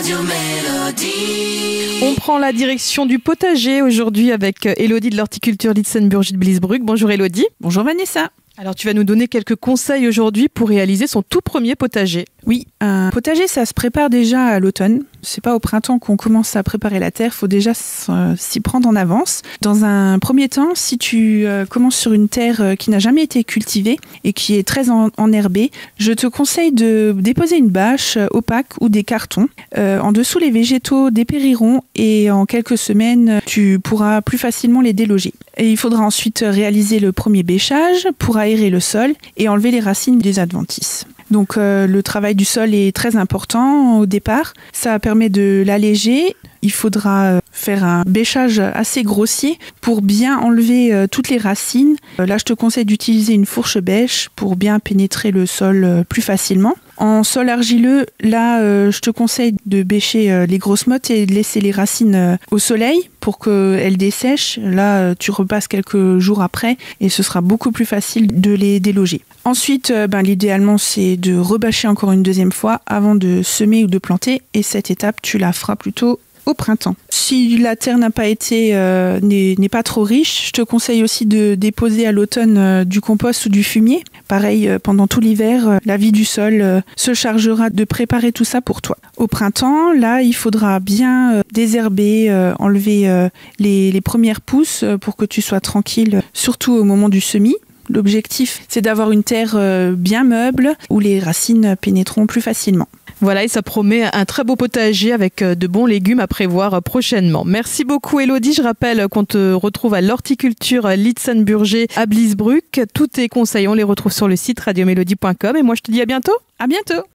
Radio Mélodie. On prend la direction du potager aujourd'hui avec Élodie de l'horticulture Litsenburgie de Bliesbruck. Bonjour Élodie. Bonjour Vanessa. Alors tu vas nous donner quelques conseils aujourd'hui pour réaliser son tout premier potager. Oui, un potager ça se prépare déjà à l'automne. C'est pas au printemps qu'on commence à préparer la terre, il faut déjà s'y prendre en avance. Dans un premier temps, si tu commences sur une terre qui n'a jamais été cultivée et qui est très enherbée, je te conseille de déposer une bâche opaque ou des cartons. En dessous, les végétaux dépériront et en quelques semaines, tu pourras plus facilement les déloger. Et il faudra ensuite réaliser le premier bêchage pour aérer le sol et enlever les racines des adventices. Donc le travail du sol est très important au départ. Ça permet de l'alléger. Il faudra faire un bêchage assez grossier pour bien enlever toutes les racines. Là, je te conseille d'utiliser une fourche bêche pour bien pénétrer le sol plus facilement. En sol argileux, là, je te conseille de bêcher les grosses mottes et de laisser les racines au soleil pour qu'elles dessèchent. Là, tu repasses quelques jours après et ce sera beaucoup plus facile de les déloger. Ensuite, l'idéalement, c'est de rebâcher encore une deuxième fois avant de semer ou de planter. Et cette étape, tu la feras plutôt au printemps. Si la terre n'a pas été, n'est pas trop riche, je te conseille aussi de déposer à l'automne du compost ou du fumier. Pareil, pendant tout l'hiver, la vie du sol se chargera de préparer tout ça pour toi. Au printemps, là, il faudra bien désherber, enlever les premières pousses pour que tu sois tranquille, surtout au moment du semis. L'objectif, c'est d'avoir une terre bien meuble où les racines pénétreront plus facilement. Voilà, et ça promet un très beau potager avec de bons légumes à prévoir prochainement. Merci beaucoup Élodie. Je rappelle qu'on te retrouve à l'horticulture Litsenburgie à Bliesbruck. Tous tes conseils, on les retrouve sur le site radiomélodie.com. Et moi, je te dis à bientôt. À bientôt.